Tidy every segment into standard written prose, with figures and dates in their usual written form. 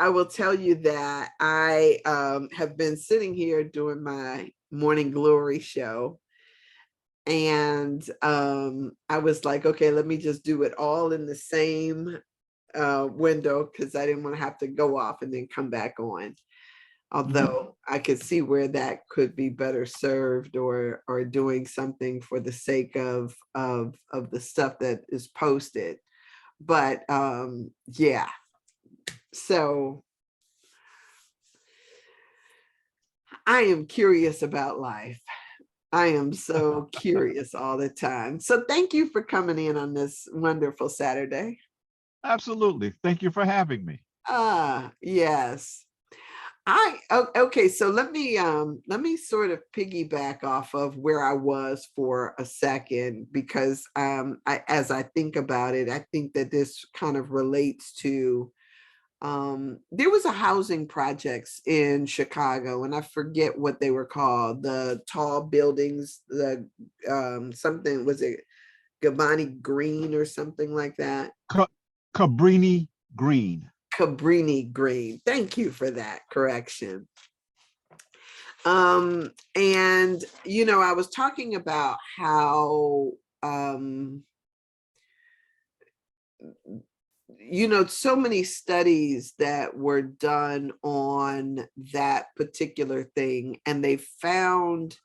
I will tell you that I have been sitting here doing my morning glory show. And I was like, okay, let me just do it all in the same window because I didn't want to have to go off and then come back on. Mhm. Although I could see where that could be better served, or doing something for the sake of the stuff that is posted. But yeah, so I am curious about life. I am so curious all the time. So thank you for coming in on this wonderful Saturday. Absolutely. Thank you for having me. Ah, yes. Okay, so let me sort of piggyback off of where I was for a second, because as I think about it, I think that this kind of relates to there was a housing projects in Chicago, and I forget what they were called, the tall buildings, the something, was it Gavani Green or something like that? Ca- Cabrini Green. Cabrini Green. Thank you for that correction. And I was talking about how so many studies that were done on that particular thing, and they found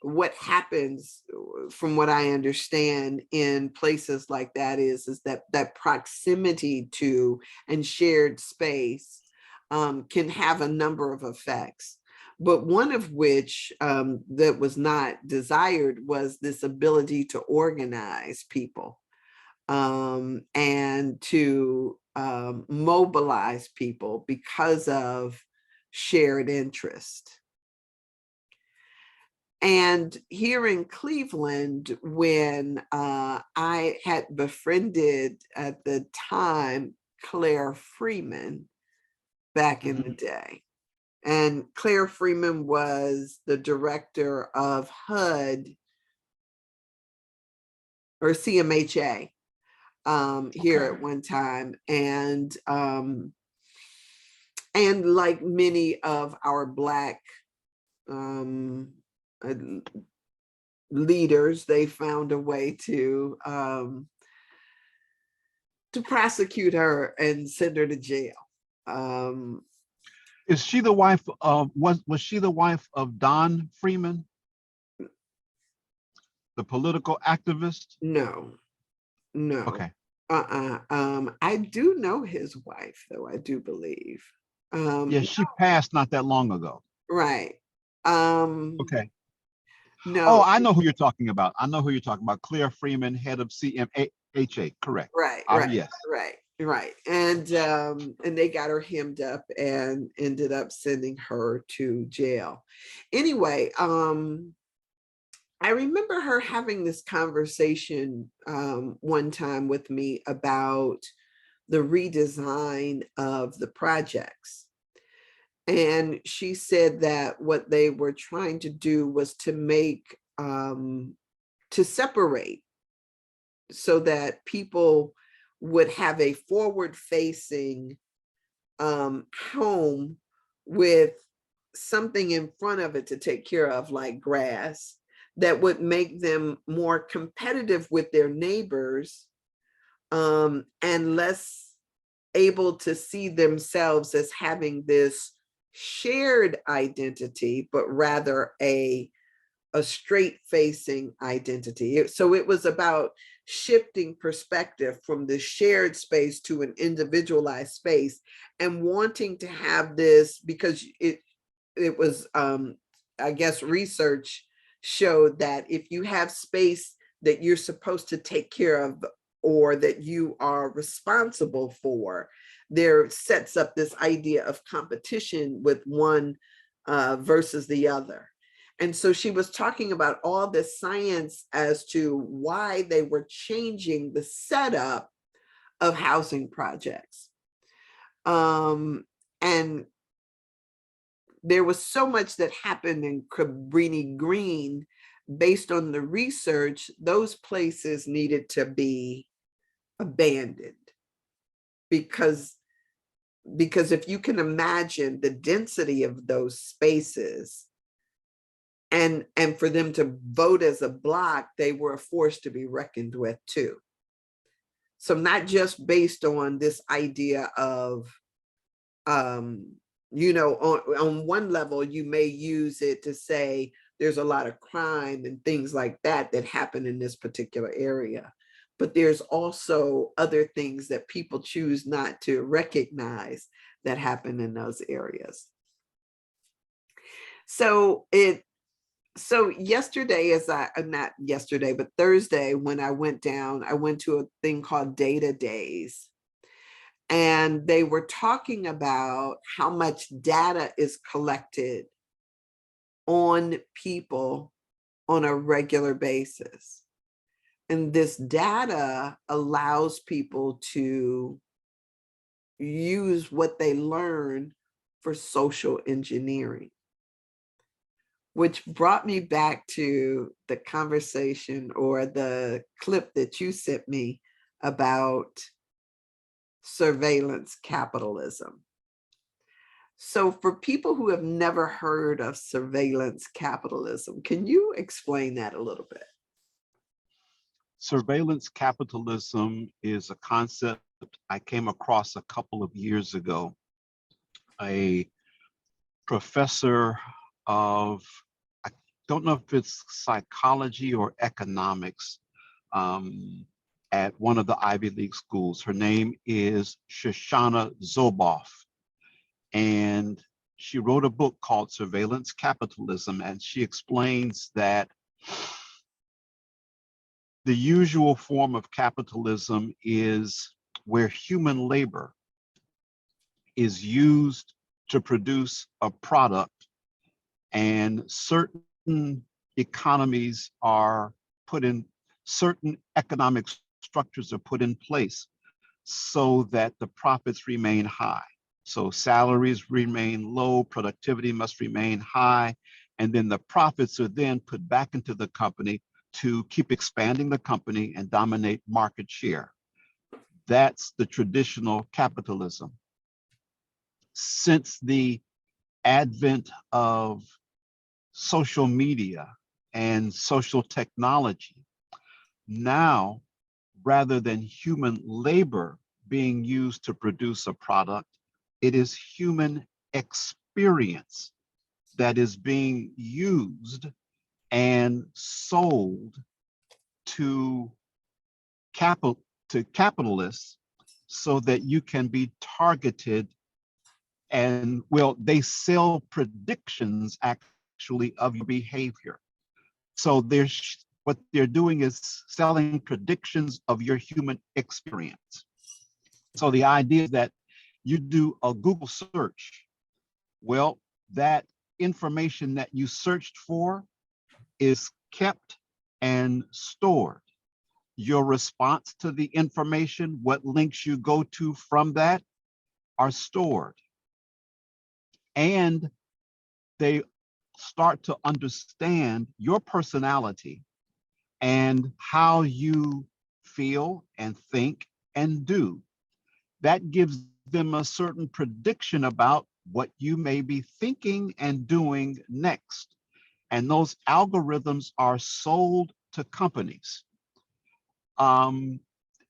what happens, from what I understand, in places like that is that proximity to and shared space can have a number of effects, but one of which that was not desired was this ability to organize people, and to mobilize people because of shared interest. And here in Cleveland, when I had befriended at the time Claire Freeman back in Mhm. the day, and Claire Freeman was the director of HUD or CMHA here Okay. at one time, and like many of our Black um, uh, leaders, they found a way to prosecute her and send her to jail. Um, Is she the wife of was she the wife of Don Freeman, the political activist? no, no. Okay. I do know his wife, though, I do believe. Yeah, No, she passed not that long ago. right. Um, Okay. Oh, no, I know who you're talking about. I know who you're talking about. Claire Freeman, head of CMHA. Correct. right, right, Yes. right, right. And they got her hemmed up and ended up sending her to jail. Anyway, I remember her having this conversation one time with me about the redesign of the projects. And she said that what they were trying to do was to separate, so that people would have a forward facing home with something in front of it to take care of, like grass, that would make them more competitive with their neighbors, and less able to see themselves as having this shared identity, but rather a straight facing identity. So it was about shifting perspective from the shared space to an individualized space, and wanting to have this, because it was I guess research showed that if you have space that you're supposed to take care of, or that you are responsible for, there sets up this idea of competition with one versus the other. And so she was talking about all this science as to why they were changing the setup of housing projects. And there was so much that happened in Cabrini Green. Based on the research, those places needed to be abandoned, because because if you can imagine the density of those spaces, and for them to vote as a block, they were a force to be reckoned with too. So not just based on this idea of, on one level, you may use it to say there's a lot of crime and things like that that happen in this particular area. But there's also other things that people choose not to recognize that happen in those areas. So yesterday, not yesterday, but Thursday, when I went down, I went to a thing called Data Days. And they were talking about how much data is collected on people on a regular basis. And this data allows people to use what they learn for social engineering, which brought me back to the conversation or the clip that you sent me about surveillance capitalism. So for people who have never heard of surveillance capitalism, can you explain that a little bit? Surveillance capitalism is a concept I came across a couple of years ago. A professor of, I don't know if it's psychology or economics, at one of the Ivy League schools. Her name is Shoshana Zuboff. And she wrote a book called Surveillance Capitalism, and she explains that the usual form of capitalism is where human labor is used to produce a product, and certain economies are put in, certain economic structures are put in place so that the profits remain high. So salaries remain low, productivity must remain high, and then the profits are then put back into the company to keep expanding the company and dominate market share. That's the traditional capitalism. Since the advent of social media and social technology, now, rather than human labor being used to produce a product, it is human experience that is being used and sold to capitalists so that you can be targeted. And well, they sell predictions actually of your behavior. So what they're doing is selling predictions of your human experience. So the idea is that you do a Google search. Well, that information that you searched for is kept and stored. Your response to the information, what links you go to from that, are stored. And they start to understand your personality and how you feel and think and do. That gives them a certain prediction about what you may be thinking and doing next. And those algorithms are sold to companies.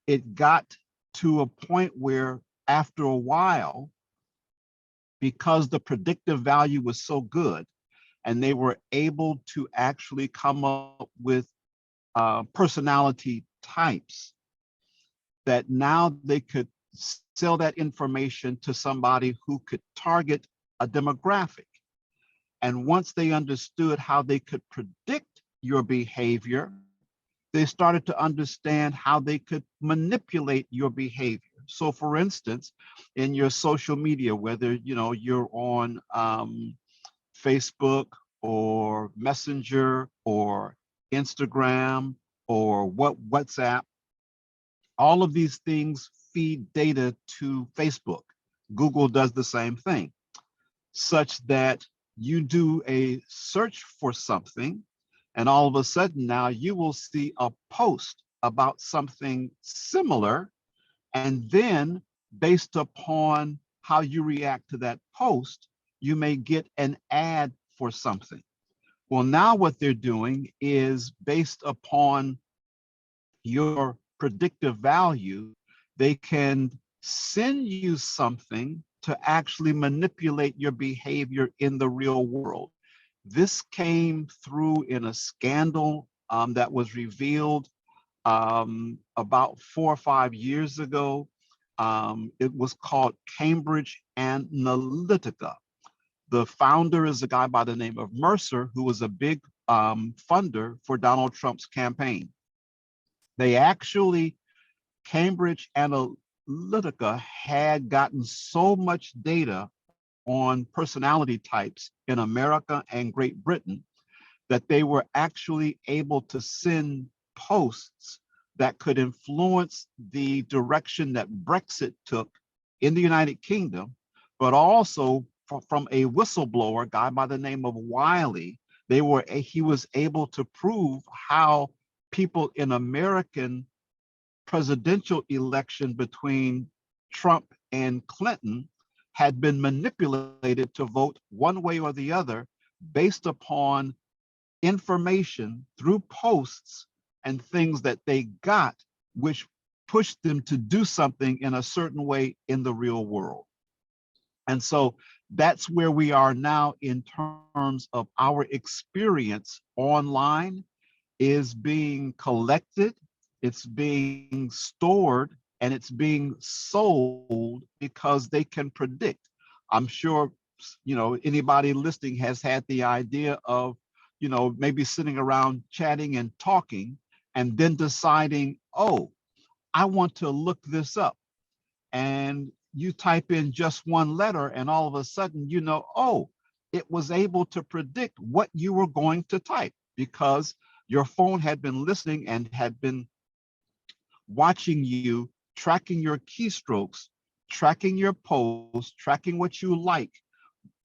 It got to a point where after a while, because the predictive value was so good, and they were able to actually come up with personality types, that now they could sell that information to somebody who could target a demographic. And once they understood how they could predict your behavior, they started to understand how they could manipulate your behavior. So for instance, in your social media, whether you're on Facebook or Messenger or Instagram or WhatsApp, all of these things feed data to Facebook. Google does the same thing, such that you do a search for something, and all of a sudden now you will see a post about something similar, and then based upon how you react to that post, you may get an ad for something. Well, now what they're doing is based upon your predictive value, they can send you something to actually manipulate your behavior in the real world. This came through in a scandal that was revealed about 4 or 5 years ago. It was called Cambridge Analytica. The founder is a guy by the name of Mercer, who was a big funder for Donald Trump's campaign. They actually, Cambridge Analytica had gotten so much data on personality types in America and Great Britain that they were actually able to send posts that could influence the direction that Brexit took in the United Kingdom, but also from a whistleblower, guy by the name of Wiley. He was able to prove how people in American presidential election between Trump and Clinton had been manipulated to vote one way or the other based upon information through posts and things that they got, which pushed them to do something in a certain way in the real world. And so that's where we are now in terms of our experience online is being collected, it's being stored, and it's being sold because they can predict. I'm sure, anybody listening has had the idea of, maybe sitting around chatting and talking and then deciding, oh, I want to look this up. And you type in just one letter and all of a sudden, oh, it was able to predict what you were going to type because your phone had been listening and had been watching you, tracking your keystrokes, tracking your posts, tracking what you like,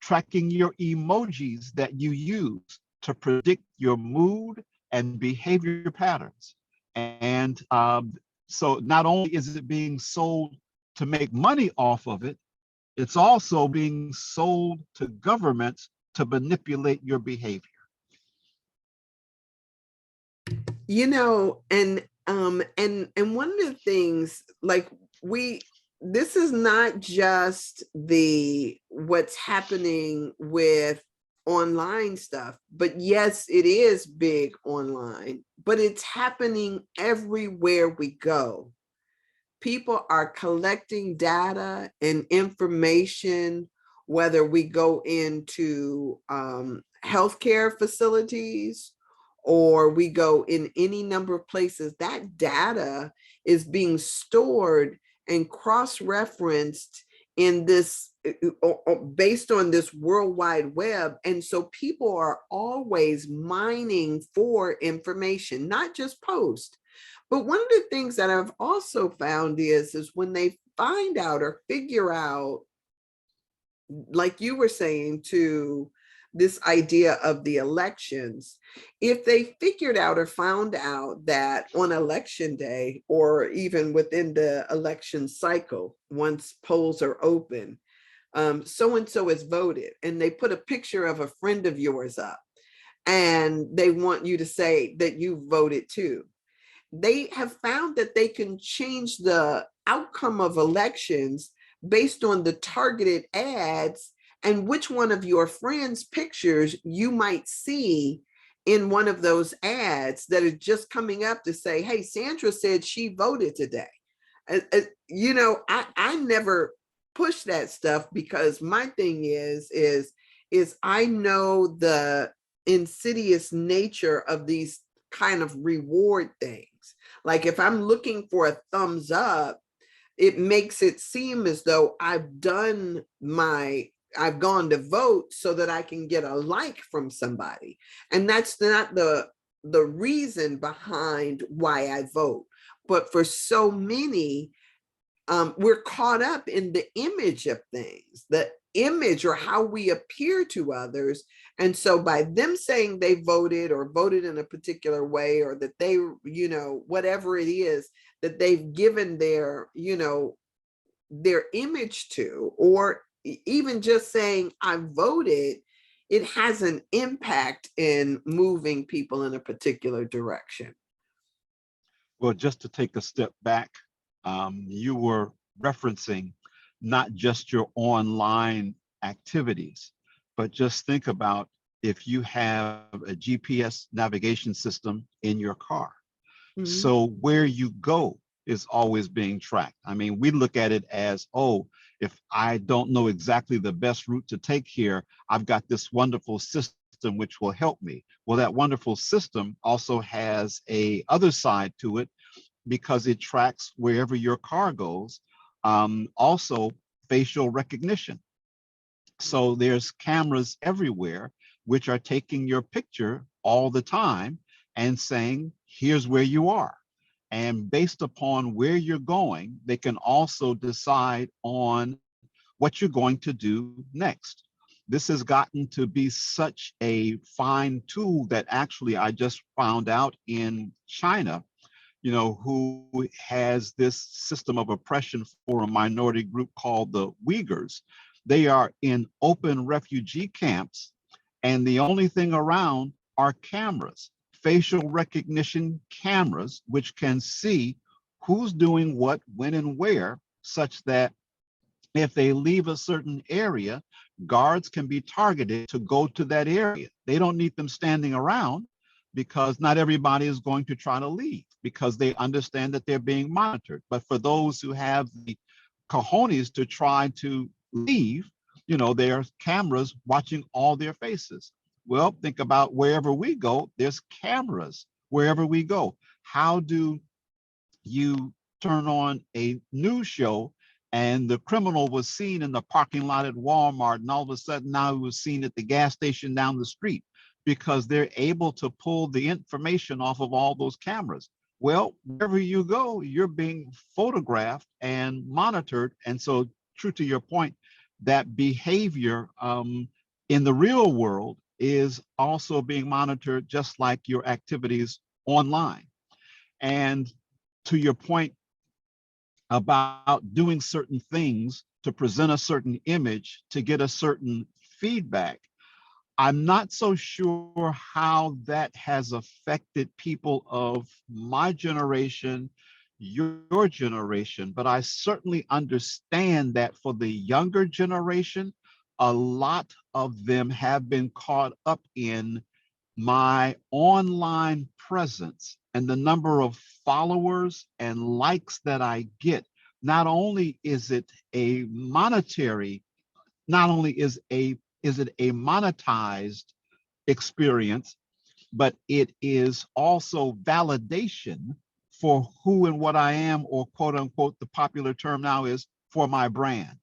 tracking your emojis that you use to predict your mood and behavior patterns. And so not only is it being sold to make money off of it, it's also being sold to governments to manipulate your behavior. And one of the things, like, this is not just what's happening with online stuff, but yes, it is big online, but it's happening everywhere we go. People are collecting data and information, whether we go into healthcare facilities or we go in any number of places. That data is being stored and cross-referenced in this, based on this World Wide Web. And so people are always mining for information, not just post. But one of the things that I've also found is when they find out or figure out, like you were saying, to this idea of the elections, if they figured out or found out that on election day, or even within the election cycle, once polls are open, so-and-so is voted, and they put a picture of a friend of yours up, and they want you to say that you voted too. They have found that they can change the outcome of elections based on the targeted ads and which one of your friends' pictures you might see in one of those ads that are just coming up to say, hey, Sandra said she voted today. I never push that stuff because my thing is I know the insidious nature of these kind of reward things. Like if I'm looking for a thumbs up, it makes it seem as though I've gone to vote so that I can get a like from somebody. And that's not the reason behind why I vote. But for so many, we're caught up in the image of things, the image or how we appear to others. And so by them saying they voted or voted in a particular way, or that they, whatever it is that they've given their, their image to, or even just saying I voted, it has an impact in moving people in a particular direction. Well, just to take a step back, you were referencing not just your online activities, but just think about if you have a GPS navigation system in your car. Mhm. So where you go is always being tracked. I mean, we look at it as, oh, if I don't know exactly the best route to take here, I've got this wonderful system which will help me. Well, that wonderful system also has a other side to it because it tracks wherever your car goes. Also, facial recognition. So there's cameras everywhere which are taking your picture all the time and saying, here's where you are. And based upon where you're going, they can also decide on what you're going to do next. This has gotten to be such a fine tool that actually I just found out in China, who has this system of oppression for a minority group called the Uyghurs. They are in open refugee camps, and the only thing around are cameras, facial recognition cameras, which can see who's doing what, when, and where, such that if they leave a certain area, guards can be targeted to go to that area. They don't need them standing around because not everybody is going to try to leave because they understand that they're being monitored. But for those who have the cojones to try to leave, there are cameras watching all their faces. Well, think about wherever we go, there's cameras wherever we go. How do you turn on a news show and the criminal was seen in the parking lot at Walmart, and all of a sudden now he was seen at the gas station down the street? Because they're able to pull the information off of all those cameras. Well, wherever you go, you're being photographed and monitored. And so, true to your point, that behavior in the real world is also being monitored, just like your activities online. And to your point about doing certain things to present a certain image to get a certain feedback, I'm not so sure how that has affected people of my generation, your generation, but I certainly understand that for the younger generation, a lot of them have been caught up in my online presence and the number of followers and likes that I get. Not only is it a monetary, not only is it a monetized experience, but it is also validation for who and what I am, or quote unquote, the popular term now is for my brand.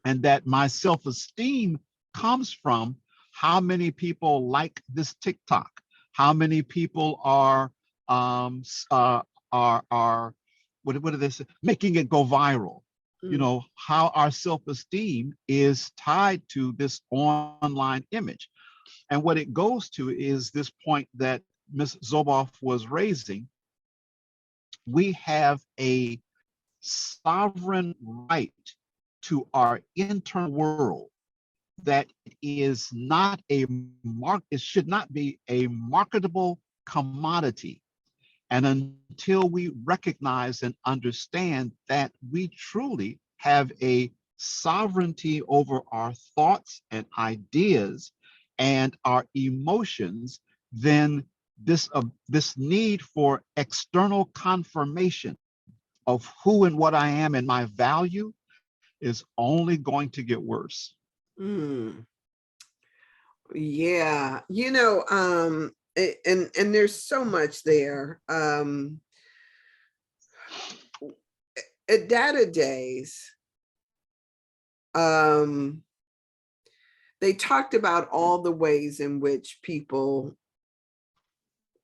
And that my self-esteem comes from how many people like this TikTok, how many people are are what do they say, making it go viral. Mm. How our self-esteem is tied to this online image. And what it goes to is this point that Ms. Zoboff was raising. We have a sovereign right to our internal world that is not it should not be a marketable commodity. And until we recognize and understand that we truly have a sovereignty over our thoughts and ideas and our emotions, then this need for external confirmation of who and what I am and my value is only going to get worse. Mm. Yeah, and there's so much there. At Data Days, um, they talked about all the ways in which people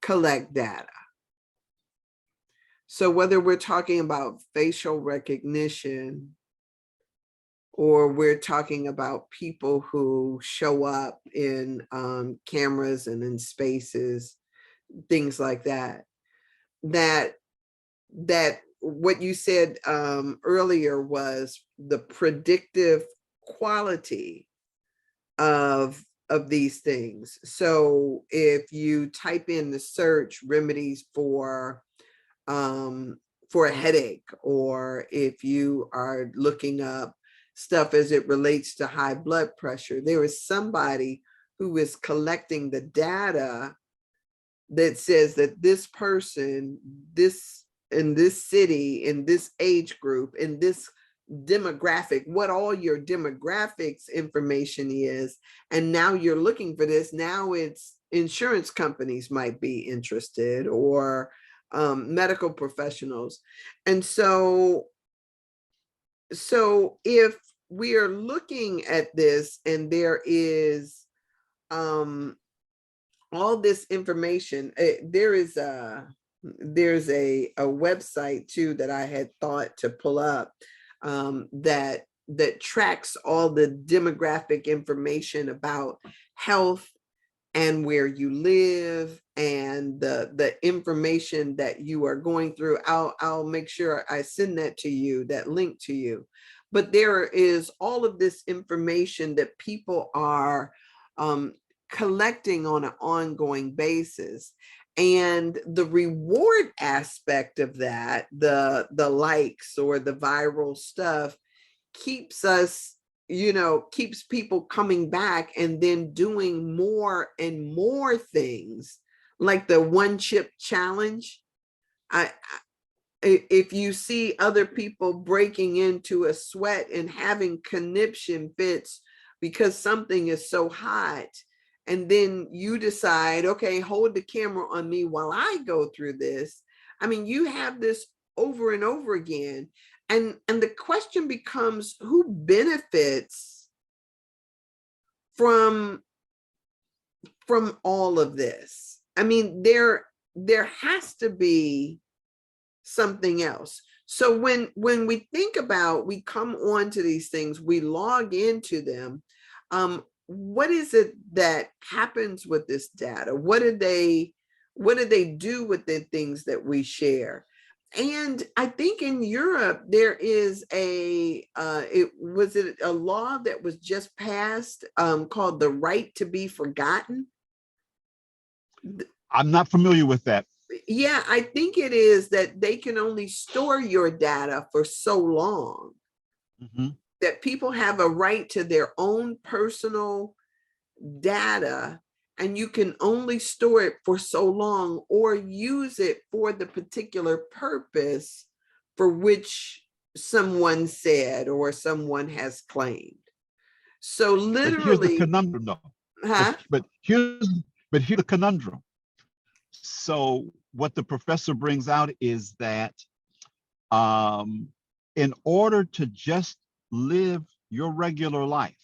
collect data. So whether we're talking about facial recognition, or we're talking about people who show up in cameras and in spaces, things like that, that what you said earlier was the predictive quality of these things. So if you type in the search remedies for a headache, or if you are looking up stuff as it relates to high blood pressure, there is somebody who is collecting the data that says that this person, this in this city, in this age group, in this demographic, what all your demographics information is. And now you're looking for this. Now it's insurance companies might be interested, or medical professionals. And so if we are looking at this and there is all this information, there's a website too that I had thought to pull up, that tracks all the demographic information about health and where you live and the information that you are going through. I'll make sure I send that to you, that link to you. But there is all of this information that people are collecting on an ongoing basis. And the reward aspect of that, the likes or the viral stuff, keeps us, keeps people coming back and then doing more and more things, like the one chip challenge. If you see other people breaking into a sweat and having conniption fits because something is so hot, and then you decide, okay, hold the camera on me while I go through this. I mean, you have this over and over again. And the question becomes, who benefits from all of this? I mean, there has to be something else. So when we think about, we come on to these things, we log into them, what is it that happens with this data? What do they do with the things that we share? And I think in Europe there is a was it a law that was just passed called the right to be forgotten? I'm not familiar with that. Yeah, I think it is that they can only store your data for so long. Mm-hmm. That people have a right to their own personal data, and you can only store it for so long or use it for the particular purpose for which someone said or someone has claimed. So literally, but here's the conundrum, though. Huh? But here's the conundrum. So what the professor brings out is that in order to just live your regular life,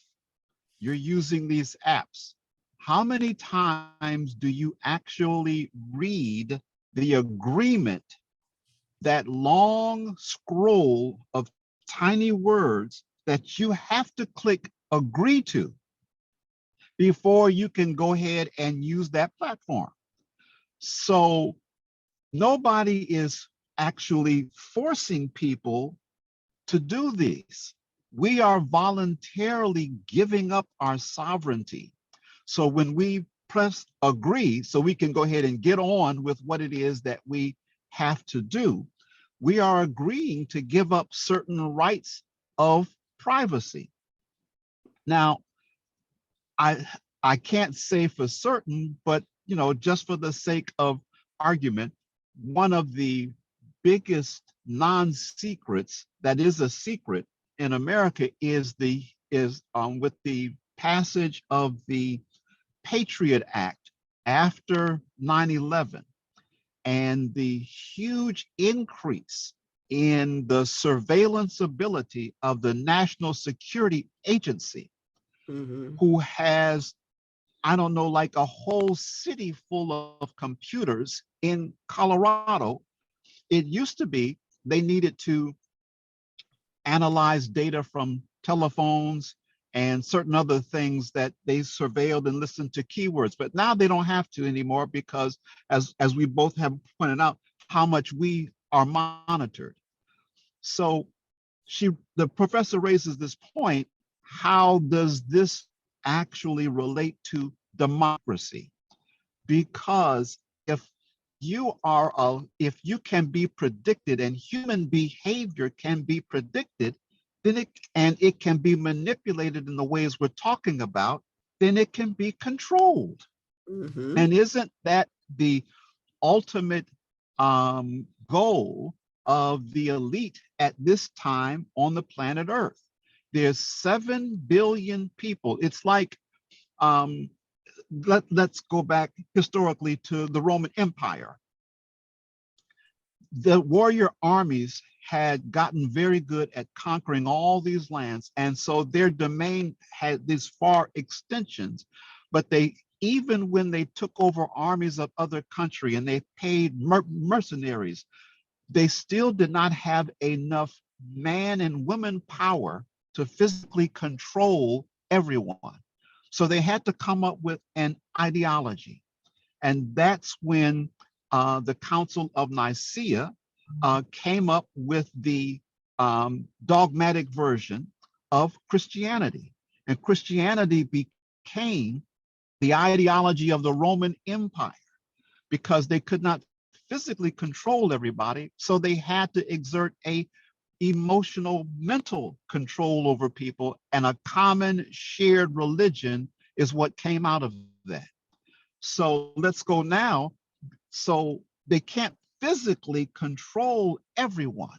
you're using these apps. How many times do you actually read the agreement, that long scroll of tiny words that you have to click agree to before you can go ahead and use that platform? So nobody is actually forcing people to do these. We are voluntarily giving up our sovereignty. So when we press agree, so we can go ahead and get on with what it is that we have to do, we are agreeing to give up certain rights of privacy. Now, I can't say for certain, but just for the sake of argument, one of the biggest non-secrets that is a secret in America is with the passage of the Patriot Act after 9/11 and the huge increase in the surveillance ability of the National Security Agency, mm-hmm. who has, I don't know, like a whole city full of computers in Colorado. It used to be they needed to analyze data from telephones and certain other things that they surveilled and listened to keywords. But now they don't have to anymore because, as we both have pointed out, how much we are monitored. So the professor raises this point: how does this actually relate to democracy? Because if you can be predicted and human behavior can be predicted, then it can be manipulated in the ways we're talking about, then it can be controlled. Mm-hmm. And isn't that the ultimate goal of the elite at this time on the planet Earth? There's 7 billion people. It's like, let's go back historically to the Roman Empire. The warrior armies had gotten very good at conquering all these lands, and so their domain had these far extensions. But even when they took over armies of other country and they paid mercenaries, they still did not have enough man and woman power to physically control everyone. So they had to come up with an ideology. And that's when the Council of Nicaea came up with the dogmatic version of Christianity. And Christianity became the ideology of the Roman Empire because they could not physically control everybody. So they had to exert a emotional, mental control over people, and a common shared religion is what came out of that. So let's go now. So they can't physically control everyone.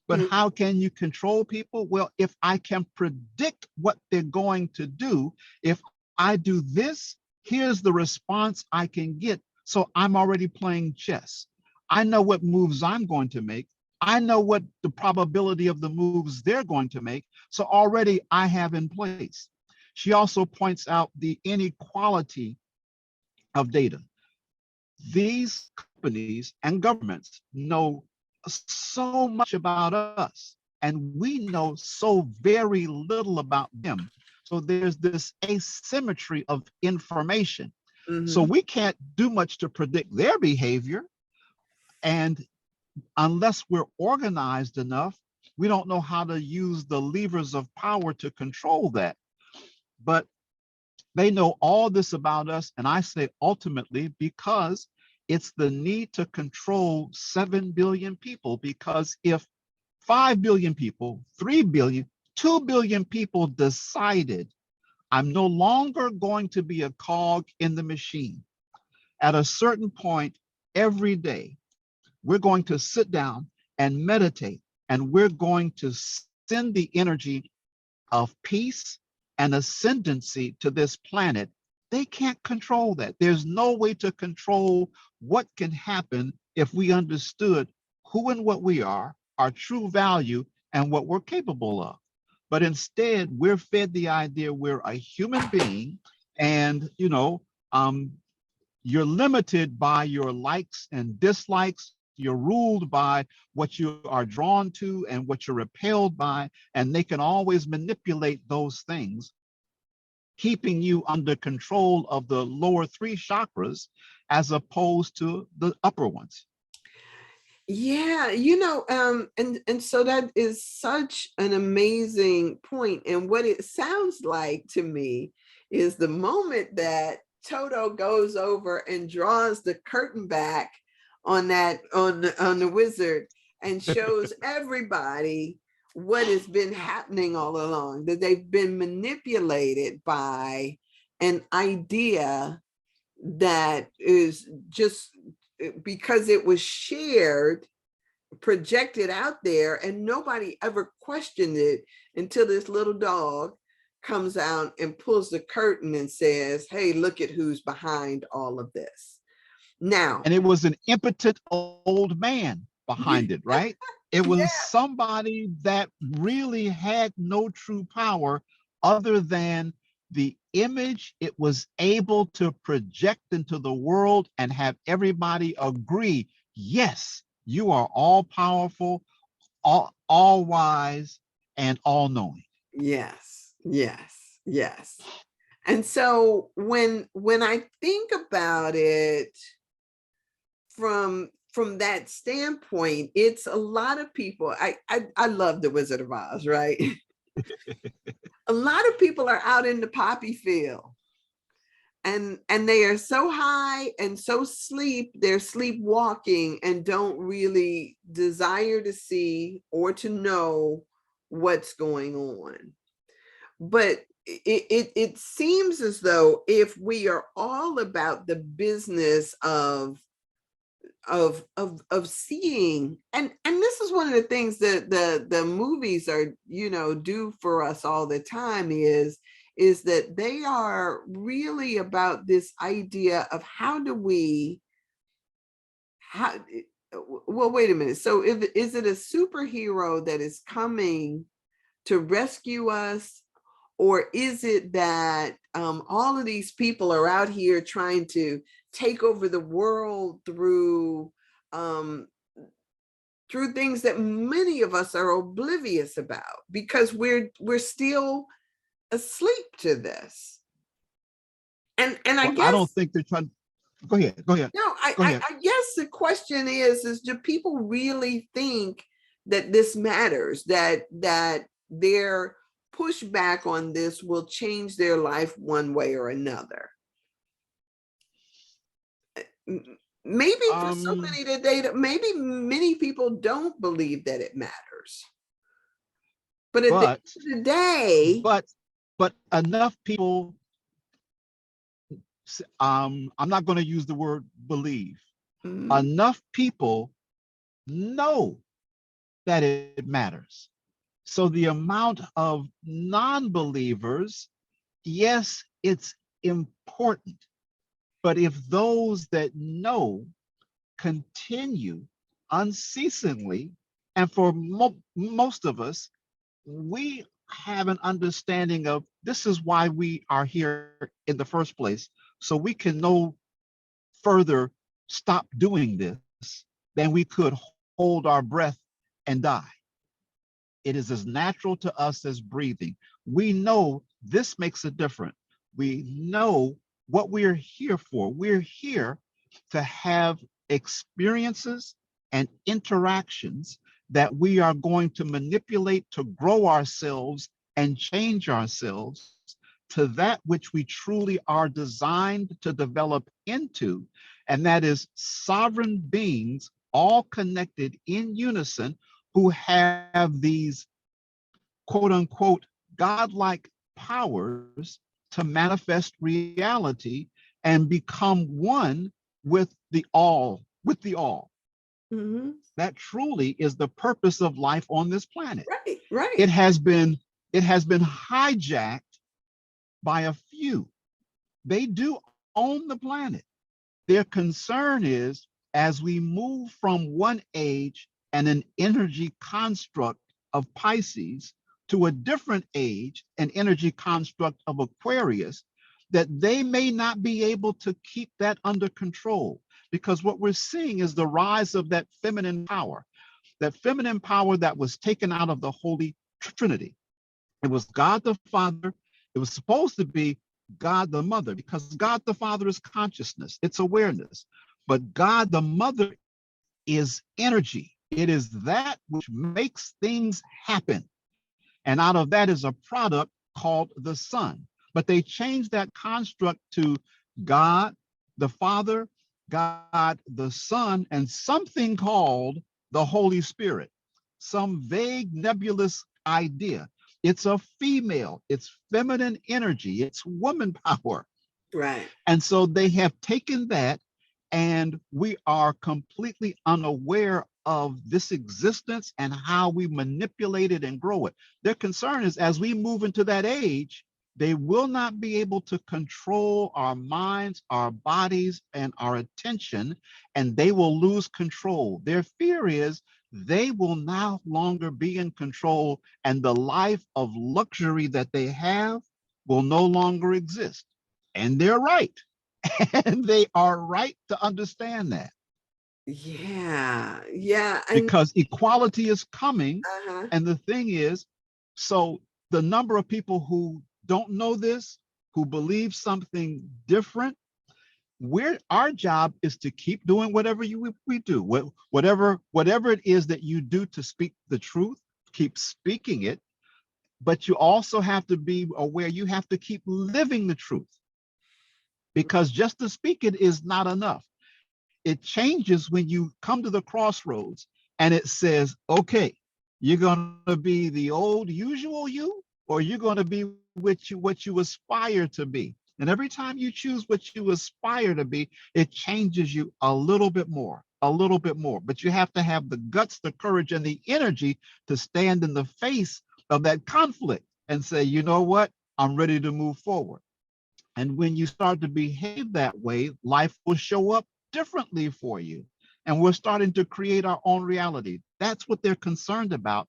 But how can you control people? Well, if I can predict what they're going to do, if I do this, here's the response I can get. So I'm already playing chess. I know what moves I'm going to make. I know what the probability of the moves they're going to make. So already I have in place. She also points out the inequality of data. These companies and governments know so much about us, and we know so very little about them. So there's this asymmetry of information. So Mm-hmm. we can't do much to predict their behavior. And unless we're organized enough, we don't know how to use the levers of power to control that. But they know all this about us. And I say ultimately because it's the need to control 7 billion people. Because if 5 billion people, 3 billion, 2 billion people decided, I'm no longer going to be a cog in the machine, at a certain point every day, we're going to sit down and meditate, and we're going to send the energy of peace and ascendancy to this planet. They can't control that. There's no way to control what can happen if we understood who and what we are, our true value, and what we're capable of. But instead, we're fed the idea we're a human being, and you're limited by your likes and dislikes. You're ruled by what you are drawn to and what you're repelled by, and they can always manipulate those things, keeping you under control of the lower 3 chakras as opposed to the upper ones. Yeah, and so that is such an amazing point. And what it sounds like to me is the moment that Toto goes over and draws the curtain back on the wizard and shows everybody what has been happening all along, that they've been manipulated by an idea that is just because it was shared, projected out there, and nobody ever questioned it until this little dog comes out and pulls the curtain and says, hey, look at who's behind all of this. Now, And it was an impotent old man behind it, right? It yeah, was somebody that really had no true power other than the image it was able to project into the world and have everybody agree, yes, you are all powerful, all wise, and all knowing. yes, yes, yes. And so when I think about it from from that standpoint, it's a lot of people. I love the Wizard of Oz, right? A lot of people are out in the poppy field, and they are so high and so they're sleepwalking and don't really desire to see or to know what's going on. But it seems as though if we are all about the business of seeing, and this is one of the things that the movies are, do for us all the time, is that they are really about this idea of how well, wait a minute. So is it a superhero that is coming to rescue us, or is it that all of these people are out here trying to take over the world um, through things that many of us are oblivious about because we're still asleep to this? And I Well, I don't guess, think they're trying. Go ahead. Go ahead. no, Go ahead. I guess the question is do people really think that this matters, that their pushback on this will change their life one way or another? Maybe for so Um, many today, that maybe many people don't believe that it matters. But at the but end of the day, but but enough people. I'm not going to use the word believe. mhm, Enough people know that it matters. So the amount of non-believers, yes, it's important. But if those that know continue unceasingly, and for most of us, we have an understanding of this is why we are here in the first place, so we can no further stop doing this than we could hold our breath and die. It is as natural to us as breathing. We know this makes a difference. We know what we're here for. We're here to have experiences and interactions that we are going to manipulate to grow ourselves and change ourselves to that which we truly are designed to develop into, and that is sovereign beings, all connected in unison, who have these quote unquote godlike powers to manifest reality and become one with the all. mhm, That truly is the purpose of life on this planet. right, It right. has been it has been hijacked by a few. They do own the planet. Their concern is as we move from one age and an energy construct of Pisces to a different age, an energy construct of Aquarius, that they may not be able to keep that under control. Because what we're seeing is the rise of that feminine power that was taken out of the Holy Trinity. It was God the Father. It was supposed to be God the Mother, because God the Father is consciousness, it's awareness. But God the Mother is energy. It is that which makes things happen. And out of that is a product called the Son. But they changed that construct to God the Father, God the Son, and something called the Holy Spirit, some vague nebulous idea. It's a female, it's feminine energy, it's woman power. Right. And so they have taken that, and we are completely unaware of this existence and how we manipulate it and grow it. Their concern is as we move into that age, they will not be able to control our minds, our bodies, and our attention, and they will lose control. Their fear is they will no longer be in control, and the life of luxury that they have will no longer exist. And they're right. And they are right to understand that, Yeah, yeah, and because equality is coming. uh-huh. And the thing is, so the number of people who don't know this, who believe something different, Our job is to keep doing whatever we do, whatever it is that you do to speak the truth, keep speaking it. But you also have to be aware you have to keep living the truth, because just to speak it is not enough. It changes when you come to the crossroads and it says, okay, you're going to be the old usual you, or you're going to be what you aspire to be. And every time you choose what you aspire to be, it changes you a little bit more, a little bit more. But you have to have the guts, the courage, and the energy to stand in the face of that conflict and say, you know what? I'm ready to move forward. And when you start to behave that way, life will show up differently for you. And we're starting to create our own reality. That's what they're concerned about.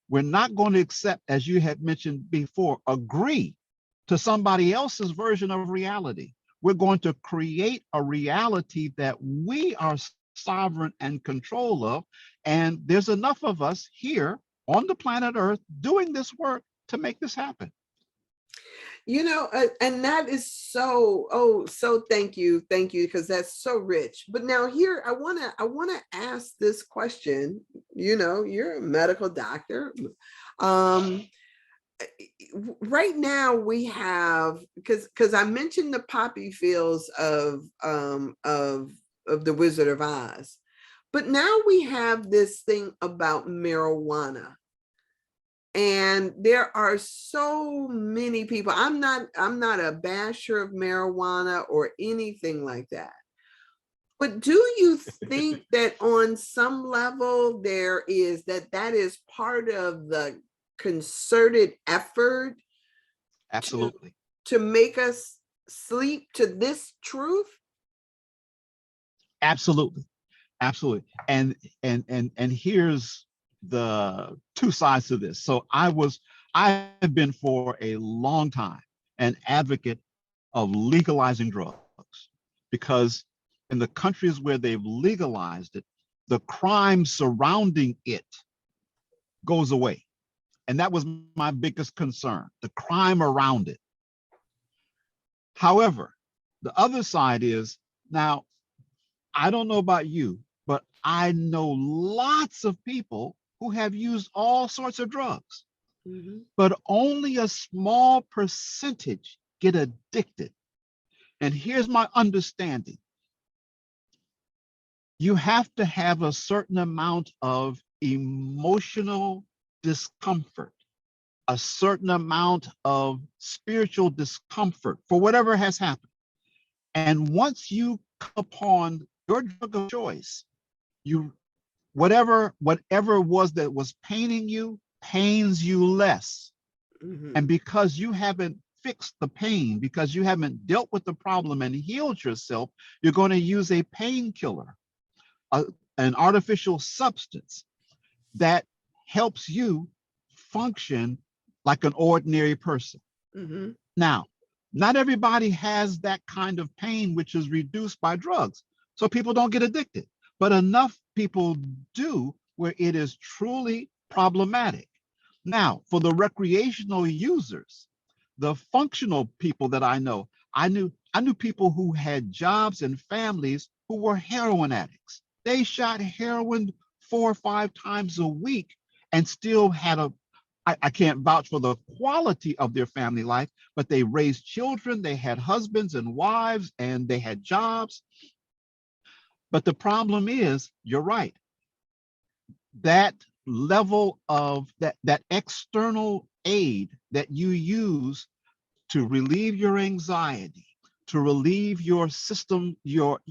We're not going to accept, as you had mentioned before, agree to somebody else's version of reality. We're going to create a reality that we are sovereign and control of. And there's enough of us here on the planet Earth doing this work to make this happen. And that is so thank you, because that's so rich. But now here, I want to ask this question. You're a medical doctor. Right now we have, because I mentioned the poppy fields of the Wizard of Oz, but now we have this thing about marijuana. And there are so many people. I'm not a basher of marijuana or anything like that. But do you think that on some level that is part of the concerted effort Absolutely. to make us sleep to this truth? Absolutely. Absolutely. And here's the two sides to this. So I've been for a long time an advocate of legalizing drugs, because in the countries where they've legalized it, the crime surrounding it goes away. And that was my biggest concern, the crime around it. However, the other side is, now, I don't know about you, but I know lots of people who have used all sorts of drugs, but only a small percentage get addicted. And here's my understanding. You have to have a certain amount of emotional discomfort, a certain amount of spiritual discomfort for whatever has happened. And once you come upon your drug of choice, you whatever it was that was paining you pains you less. And because you haven't fixed the pain, because you haven't dealt with the problem and healed yourself, you're going to use a painkiller, an artificial substance that helps you function like an ordinary person. Now, not everybody has that kind of pain, which is reduced by drugs. So people don't get addicted, but enough people do where it is truly problematic. Now, for the recreational users, the functional people that I know, I knew people who had jobs and families who were heroin addicts. They shot heroin 4 or 5 times a week and still had I can't vouch for the quality of their family life, but they raised children, they had husbands and wives, and they had jobs. But the problem is, you're right, that level of that external aid that you use to relieve your anxiety, to relieve your system, your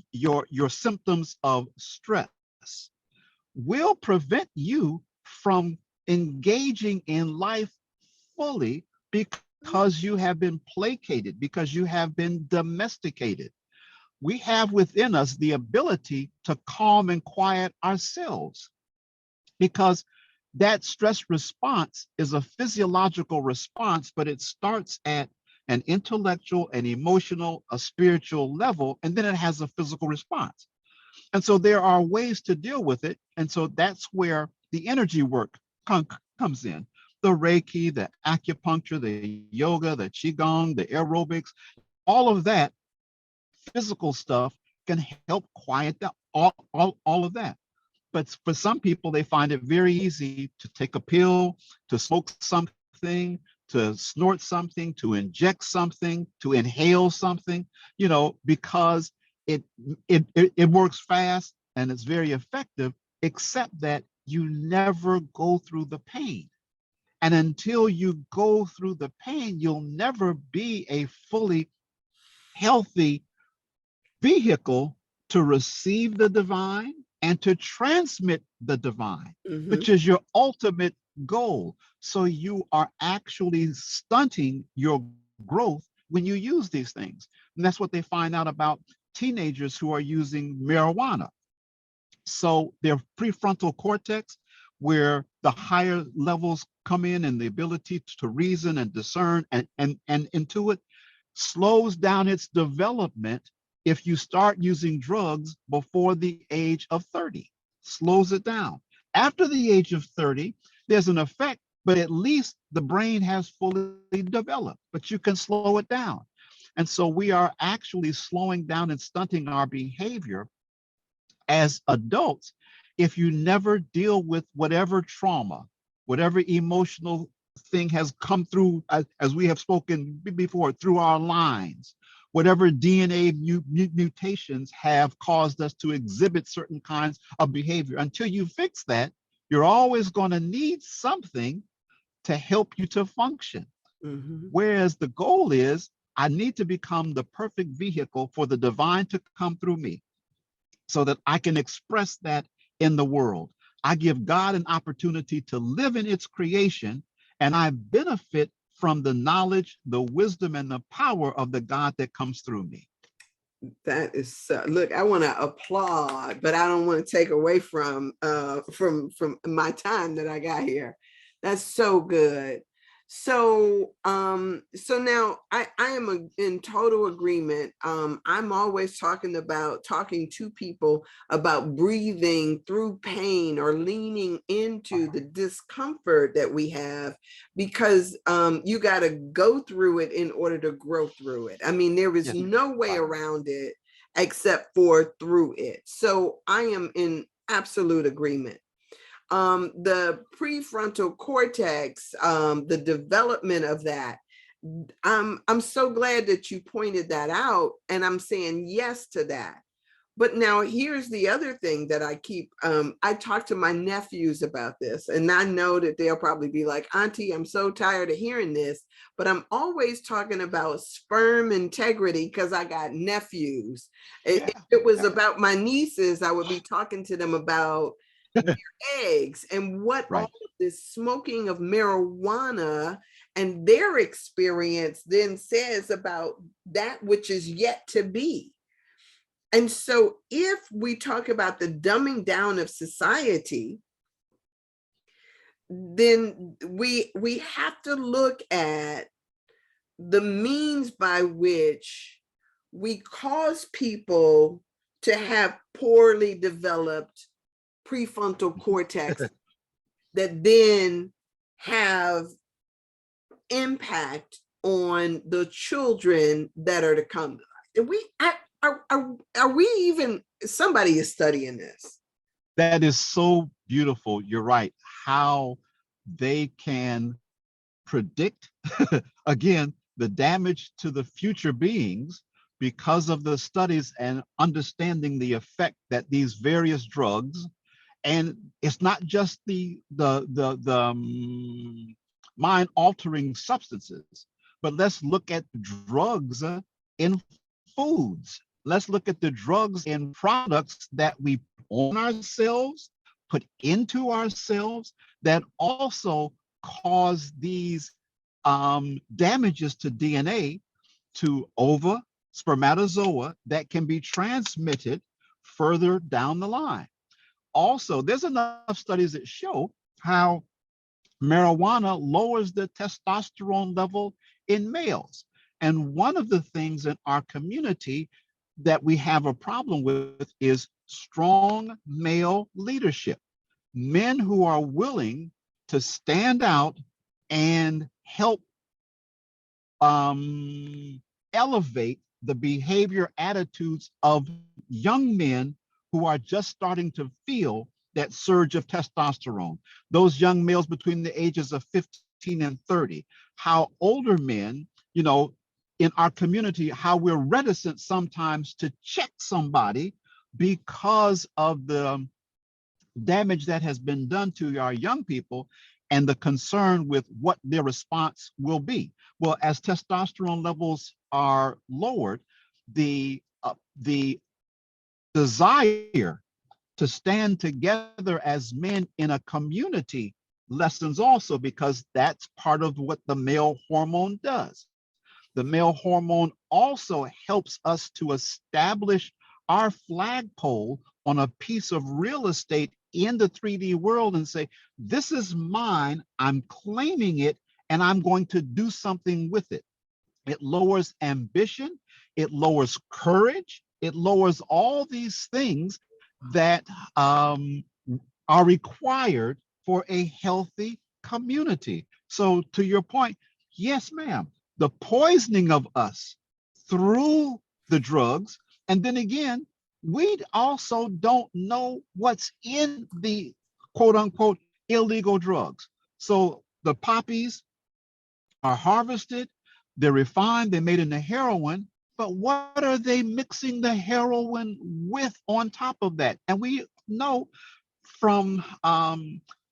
symptoms of stress, will prevent you from engaging in life fully, because you have been placated, because you have been domesticated. We have within us the ability to calm and quiet ourselves, because that stress response is a physiological response, but it starts at an intellectual, an emotional, a spiritual level, and then it has a physical response. And so there are ways to deal with it. And so that's where the energy work comes in. The Reiki, the acupuncture, the yoga, the Qigong, the aerobics, all of that physical stuff can help quiet down all of that. But for some people, they find it very easy to take a pill, to smoke something, to snort something, to inject something, to inhale something, because it works fast and it's very effective, except that you never go through the pain. And until you go through the pain, you'll never be a fully healthy vehicle to receive the divine and to transmit the divine, which is your ultimate goal. So you are actually stunting your growth when you use these things. And that's what they find out about teenagers who are using marijuana. So their prefrontal cortex, where the higher levels come in and the ability to reason and discern and intuit, slows down its development if you start using drugs before the age of 30, slows it down. After the age of 30, there's an effect, but at least the brain has fully developed, but you can slow it down. And so we are actually slowing down and stunting our behavior as adults if you never deal with whatever trauma, whatever emotional thing has come through, as we have spoken before, through our lines, whatever DNA mutations have caused us to exhibit certain kinds of behavior. Until you fix that, you're always going to need something to help you to function. Whereas the goal is, I need to become the perfect vehicle for the divine to come through me so that I can express that in the world. I give God an opportunity to live in its creation, and I benefit from the knowledge, the wisdom, and the power of the God that comes through me. That is so, look, I want to applaud, but I don't want to take away from my time that I got here. That's so good. So now I am in total agreement. I'm always talking to people about breathing through pain or leaning into the discomfort that we have, because you got to go through it in order to grow through it. I mean, there is no way around it except for through it. So I am in absolute agreement. The prefrontal cortex, the development of that, I'm so glad that you pointed that out, and I'm saying yes to that. But now here's the other thing that I talk to my nephews about this, and I know that they'll probably be like, Auntie, I'm so tired of hearing this, but I'm always talking about sperm integrity because I got nephews. If it was about my nieces, I would be talking to them about eggs and what all of this smoking of marijuana and their experience then says about that which is yet to be. And so if we talk about the dumbing down of society, then we have to look at the means by which we cause people to have poorly developed prefrontal cortex that then have impact on the children that are to come. Are we even, somebody is studying this? That is so beautiful. You're right. How they can predict, again, the damage to the future beings because of the studies and understanding the effect that these various drugs, and it's not just the mind altering substances, but let's look at drugs in foods. Let's look at the drugs in products that we put on ourselves, put into ourselves, that also cause these damages to DNA, to ova, spermatozoa, that can be transmitted further down the line. Also, there's enough studies that show how marijuana lowers the testosterone level in males. And one of the things in our community that we have a problem with is strong male leadership. Men who are willing to stand out and help elevate the behavior attitudes of young men who are just starting to feel that surge of testosterone, those young males between the ages of 15 and 30, how older men, in our community, how we're reticent sometimes to check somebody because of the damage that has been done to our young people and the concern with what their response will be. Well, as testosterone levels are lowered, the desire to stand together as men in a community lessens also, because that's part of what the male hormone does. The male hormone also helps us to establish our flagpole on a piece of real estate in the 3D world and say, this is mine, I'm claiming it, and I'm going to do something with it. It lowers ambition, it lowers courage, it lowers all these things that are required for a healthy community. So to your point, yes, ma'am, the poisoning of us through the drugs, and then again, we also don't know what's in the quote unquote illegal drugs. So the poppies are harvested, they're refined, they're made into heroin, but what are they mixing the heroin with on top of that? And we know from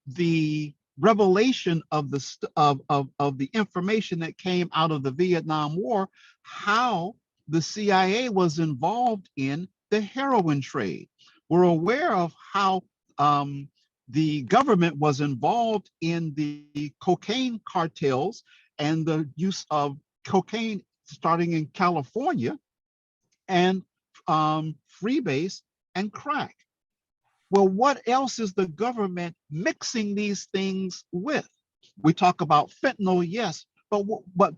the revelation of the information that came out of the Vietnam War, how the CIA was involved in the heroin trade. We're aware of how the government was involved in the cocaine cartels and the use of cocaine starting in California, and freebase and crack. Well, what else is the government mixing these things with? We talk about fentanyl, yes, but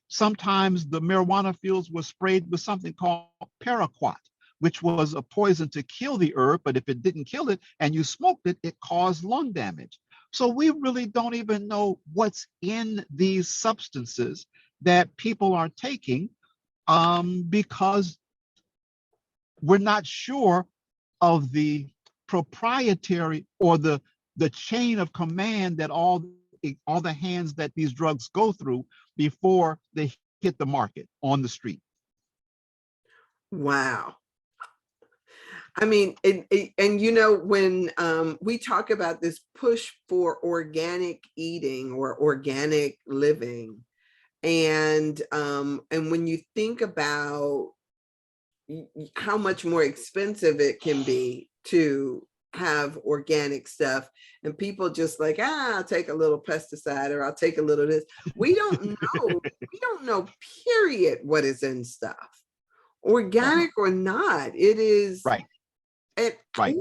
sometimes the marijuana fields were sprayed with something called paraquat, which was a poison to kill the herb, but if it didn't kill it and you smoked it, it caused lung damage. So we really don't even know what's in these substances that people are taking, because we're not sure of the proprietary or the chain of command that all the hands that these drugs go through before they hit the market on the street. Wow. I mean, and when we talk about this push for organic eating or organic living, and when you think about how much more expensive it can be to have organic stuff, and people just like, I'll take a little pesticide or I'll take a little this. We don't know period what is in stuff, organic or not. It is Right. Right.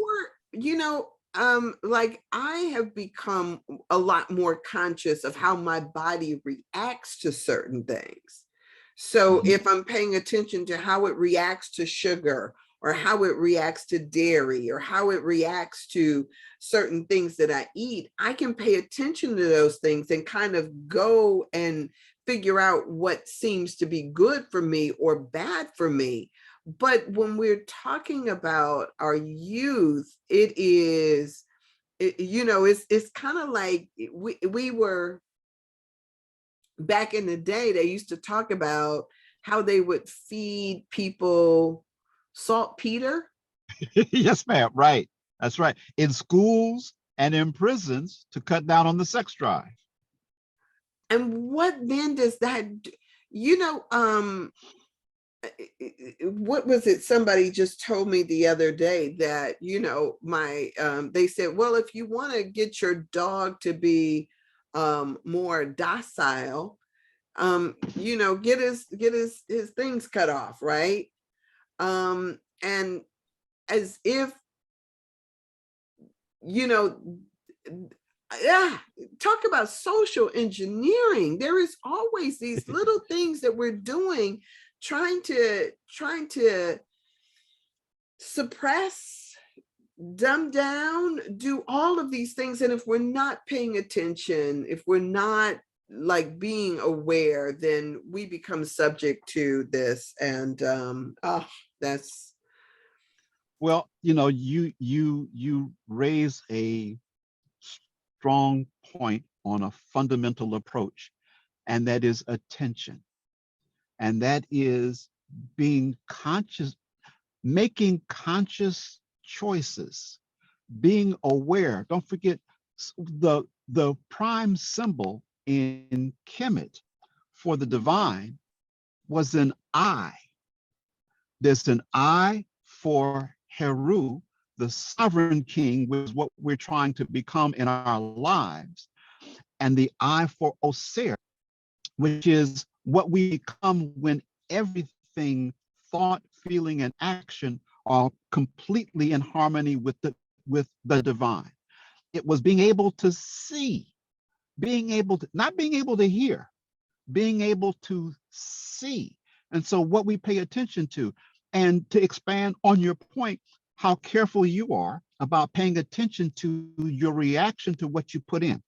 like I have become a lot more conscious of how my body reacts to certain things. So if I'm paying attention to how it reacts to sugar, or how it reacts to dairy, or how it reacts to certain things that I eat, I can pay attention to those things and kind of go and figure out what seems to be good for me or bad for me. But when we're talking about our youth, it's kind of like we were back in the day. They used to talk about how they would feed people saltpeter. Yes, ma'am. Right. That's right. In schools and in prisons to cut down on the sex drive. And what then does that do? What was it? Somebody just told me the other day that, they said, well, if you want to get your dog to be more docile, get his things cut off, right? And as if, yeah, talk about social engineering. There is always these little things that we're doing, trying to suppress, dumb down, do all of these things. And if we're not paying attention, if we're not like being aware, then we become subject to this. And that's Well, you raise a strong point on a fundamental approach, and that is attention. And that is being conscious, making conscious choices, being aware. Don't forget the prime symbol in Kemet for the divine was an eye. There's an eye for Heru, the sovereign king, which is what we're trying to become in our lives, and the eye for Osir, which is what we become when everything, thought, feeling, and action are completely in harmony with the divine. It was being able to see, being able to, not being able to hear, being able to see. And so what we pay attention to, and to expand on your point, how careful you are about paying attention to your reaction to what you put in.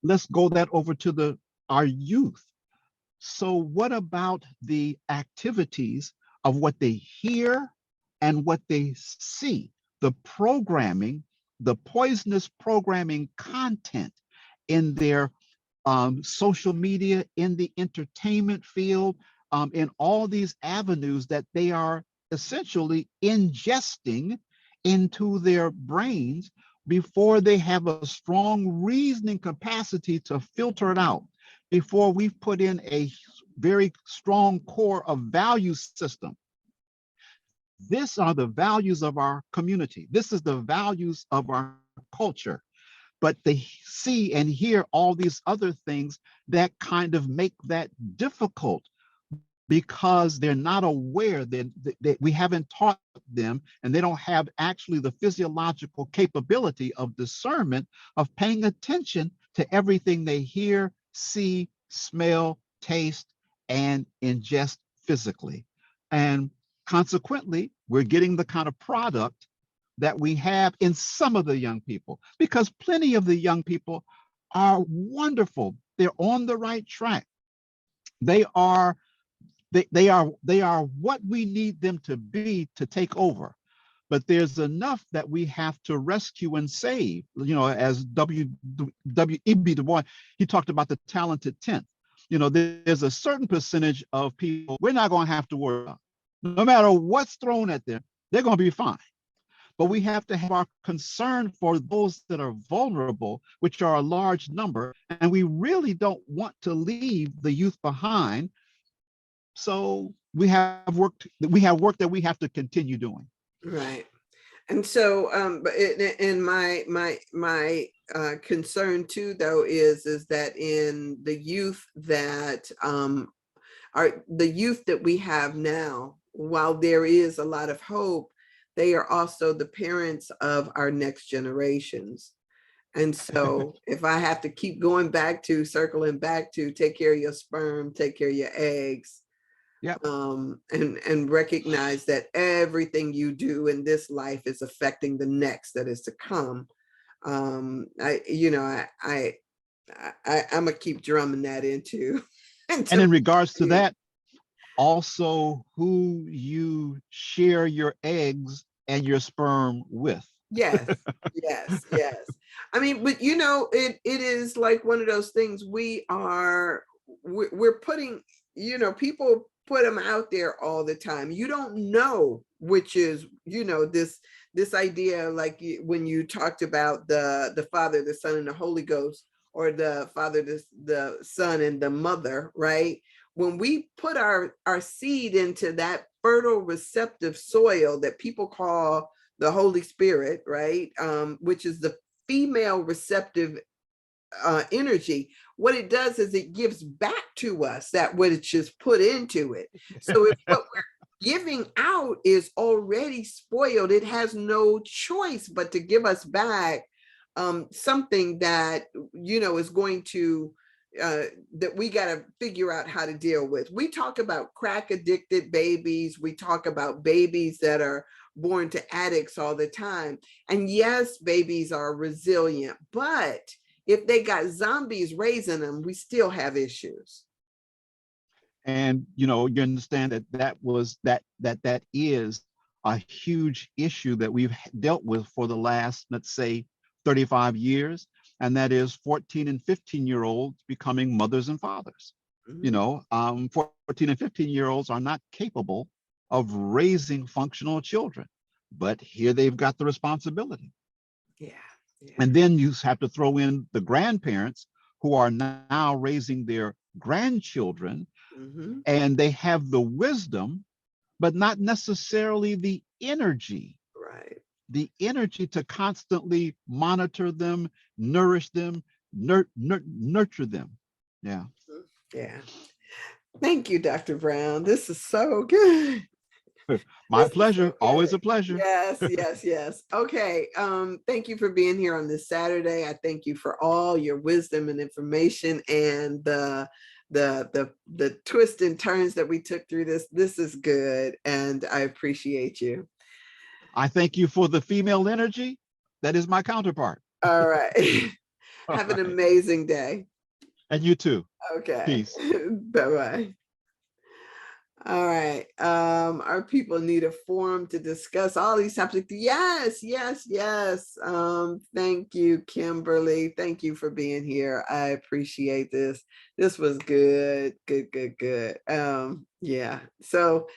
Let's go that over to our youth. So what about the activities of what they hear and what they see? The programming, the poisonous programming content in their social media, in the entertainment field, in all these avenues that they are essentially ingesting into their brains before they have a strong reasoning capacity to filter it out, before we've put in a very strong core of value system. These are the values of our community. This is the values of our culture. But they see and hear all these other things that kind of make that difficult, because they're not aware that we haven't taught them, and they don't have actually the physiological capability of discernment of paying attention to everything they hear, see, smell, taste, and ingest physically. And consequently, we're getting the kind of product that we have in some of the young people, because plenty of the young people are wonderful. They're on the right track. They are what we need them to be to take over. But there's enough that we have to rescue and save. As W.E.B. Du Bois, he talked about the talented 10th. There's a certain percentage of people we're not going to have to worry about. No matter what's thrown at them, they're going to be fine. But we have to have our concern for those that are vulnerable, which are a large number, and we really don't want to leave the youth behind. So we have work that we have to continue doing. right. And so, but my concern too, though, is that in the youth that are the youth that we have now, while there is a lot of hope, they are also the parents of our next generations. And so if I have to keep circling back to take care of your sperm, take care of your eggs, Yeah. And recognize that everything you do in this life is affecting the next that is to come. I'm gonna keep drumming that into. And in regards to that, also who you share your eggs and your sperm with. Yes, yes. I mean, but it is like one of those things we're putting, people put them out there all the time. You don't know which is, this idea, like when you talked about the Father, the Son, and the Holy Ghost, or the Father, the Son, and the Mother, right? When we put our seed into that fertile, receptive soil that people call the Holy Spirit, right? Which is the female receptive energy. What it does is it gives back to us that what it's just put into it. So if what we're giving out is already spoiled, it has no choice but to give us back something that is going to that we got to figure out how to deal with. We talk about crack addicted babies. We talk about babies that are born to addicts all the time. And yes, babies are resilient, but if they got zombies raising them, we still have issues. And you understand that that is a huge issue that we've dealt with for the last, let's say, 35 years, and that is 14 and 15-year-olds becoming mothers and fathers. Mhm. 14 and 15-year-olds are not capable of raising functional children, but here they've got the responsibility. Yeah, yeah. And then you have to throw in the grandparents who are now raising their grandchildren, Mhm. and they have the wisdom, but not necessarily Right. the energy to constantly monitor them, nourish them, nurture them. Yeah. Mhm. Yeah. Thank you, Dr. Brown. This is so good. My This is so pleasure. Always good. a pleasure. Yes, yes, yes. Okay. Thank you for being here on this Saturday. I thank you for all your wisdom and information and the twists and turns that we took through this. This is good, and I appreciate you. I thank you for the female energy. That is my counterpart. All right. All Have an right. amazing day. And you too. Okay. Peace. Bye-bye. All right. Our people need a forum to discuss all these topics. Yes, yes, yes. Thank you, Kimberly. Thank you for being here. I appreciate this. This was good, good, good, good. Yeah. So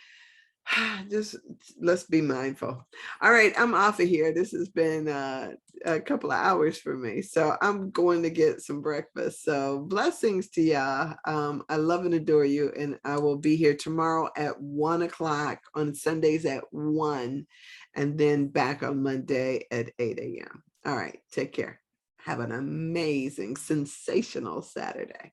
just let's be mindful. All right, I'm off of here. This has been a couple of hours for me, so I'm going to get some breakfast. So blessings to y'all. I love and adore you, and I will be here tomorrow at 1 o'clock, on Sundays at 1, and then back on Monday at 8 a.m. All right, take care. Have an amazing, sensational Saturday.